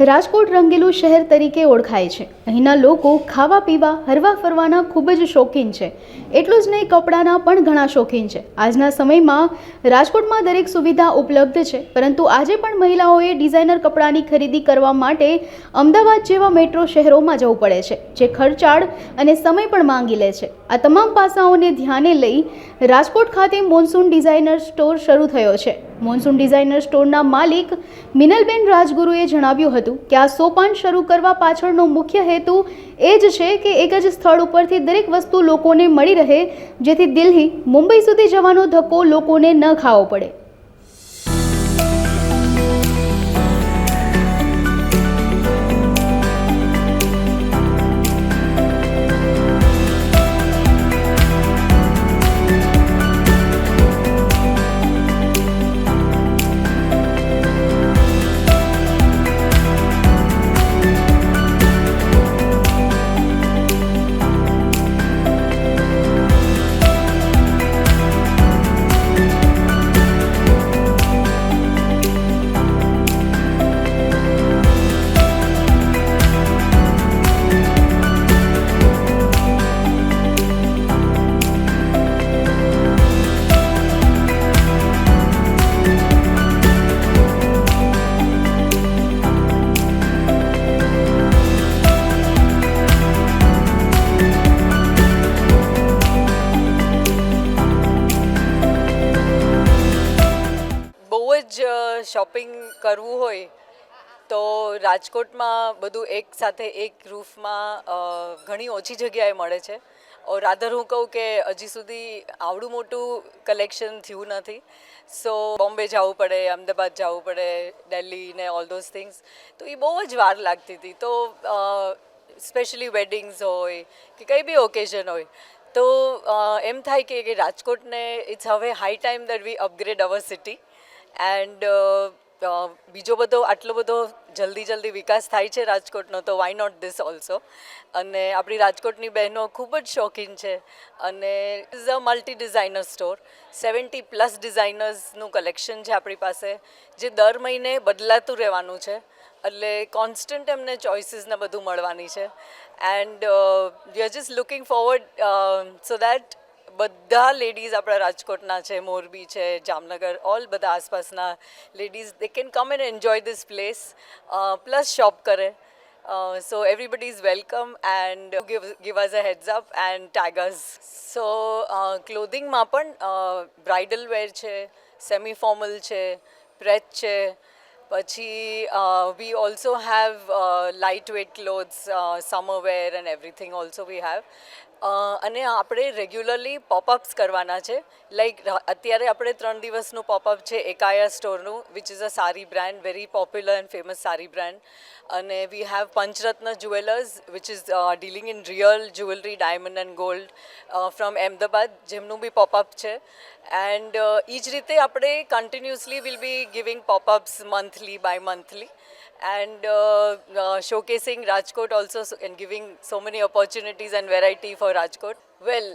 રાજકોટ રંગીલું શહેર તરીકે ઓળખાય છે. અહીંના લોકો ખાવા પીવા હરવા ફરવાના ખૂબ જ શોખીન છે. એટલું જ નહીં, કપડાના પણ ઘણા શોખીન છે. આજના સમયમાં રાજકોટમાં દરેક સુવિધા ઉપલબ્ધ છે, પરંતુ આજે પણ મહિલાઓએ ડિઝાઇનર કપડાની ખરીદી કરવા માટે અમદાવાદ જેવા મેટ્રો શહેરોમાં જવું પડે છે, જે ખર્ચાળ અને સમય પણ માંગી લે છે. આ તમામ પાસાઓને ધ્યાને લઈ રાજકોટ ખાતે મોન્સૂન ડિઝાઇનર સ્ટોર શરૂ થયો છે. મોન્સૂન ડિઝાઇનર સ્ટોરના માલિક મિનલબેન રાજગુરુએ જણાવ્યું હતું કે આ સોપાન શરૂ કરવા પાછળનો મુખ્ય હેતુ એ જ છે કે એક જ સ્થળ ઉપરથી દરેક વસ્તુ લોકોને મળી રહે, જેથી દિલ્હી, મુંબઈ સુધી જવાનો ધક્કો લોકોને ન ખાવો પડે. શોપિંગ કરવું હોય તો રાજકોટમાં બધું એક સાથે એક રૂફમાં ઘણી ઓછી જગ્યાએ મળે છે. ઓર રાધર હું કહું કે હજી સુધી આવડું મોટું કલેક્શન થયું નથી. સો બોમ્બે જવું પડે, અમદાવાદ જવું પડે, દિલ્હી ને ઓલ ધોઝ થિંગ્સ, તો એ બહુ જ વાર લાગતી હતી. તો સ્પેશિયલી વેડિંગ્સ હોય કે કંઈ બી ઓકેઝન હોય તો એમ થાય કે રાજકોટને ઇટ્સ હવે high time that we upgrade our city. And બીજો બધો આટલો બધો જલ્દી વિકાસ થાય છે રાજકોટનો, તો વાય નોટ ધીસ ઓલ્સો. અને આપણી રાજકોટની બહેનો ખૂબ જ શોખીન છે. અને is a multi designer store. 70+ ડિઝાઇનર્સનું કલેક્શન છે આપણી પાસે, જે દર મહિને બદલાતું રહેવાનું છે. એટલે કોન્સ્ટન્ટ એમને ચોઇસીસને બધું મળવાની છે. And we are just looking forward so that બધા લેડીઝ આપણા રાજકોટના છે, મોરબી છે, જામનગર, ઓલ બધા આસપાસના ladies they can come and enjoy this place, plus shop કરે. So everybody is welcome and give us a heads up and tag us. So clothingમાં પણ bridal વેર છે, સેમી ફોર્મલ છે, પ્રેચ છે. પછી we also have lightweight clothes, summer wear and everything also we have. અને આપણે regularly પોપઅપ્સ કરવાના છે. લાઈક અત્યારે આપણે 3 દિવસનું પોપઅપ છે એકાયા સ્ટોરનું, વિચ ઇઝ અ સારી brand, very popular and famous સારી બ્રાન્ડ. અને we have Panchratna jewellers which is dealing in real jewellery, diamond and gold from Ahmedabad, જેમનું બી પોપઅપ છે. એન્ડ એ જ રીતે આપણે continuously will be giving popups monthly by monthly. And showcasing Rajkot also and giving so many opportunities and variety for Rajkot. Well,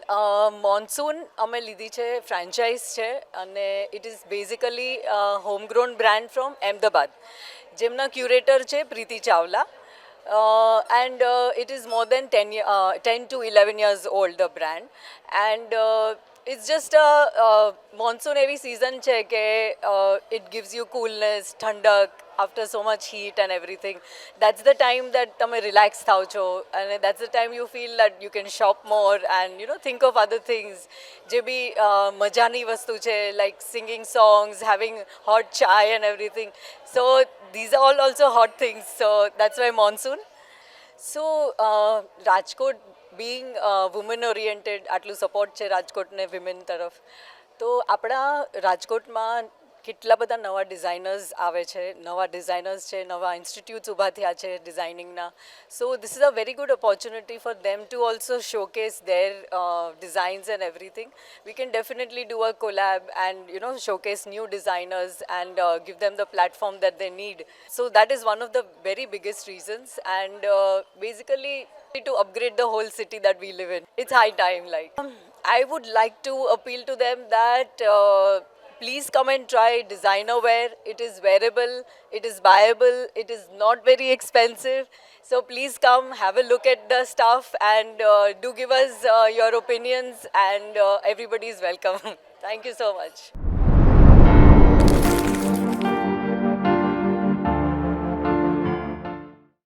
Monsoon અમે લીધી છે, franchise છે, અને it is basically homegrown brand from Ahmedabad, જેમના ક્યુરેટર છે પ્રીતિ Chawla. And it is more than 10 to 11 years old, the brand. And it's just a monsoon એવી season છે કે it gives you coolness, ઠંડક after so much heat and everything. That's the time that તમે relax થાવ છો, and that's the time you feel that you can shop more and think of other things. જે બી મજાની વસ્તુ છે, like singing songs, having hot chai and everything. So these are all also hot things. So that's why monsoon. So Rajkot being women oriented, આટલું support છે રાજકોટને women તરફ, તો આપણા રાજકોટમાં કેટલા બધા નવા ડિઝાઇનર્સ આવે છે, નવા ડિઝાઇનર્સ છે, નવા ઇન્સ્ટિટ્યૂટ્સ ઊભા થયા છે ડિઝાઇનિંગના. So this is a very good opportunity for them to also showcase their designs and everything. We can definitely do a collab and showcase new designers and give them the platform that they need. So that is one of the very biggest reasons, and basically to upgrade the whole city that we live in. It's high time. Like I would like to appeal to them that please come and try designer wear. It is wearable, it is buyable, it is not very expensive. So please come, have a look at the stuff, and do give us your opinions, and everybody is welcome. Thank you so much.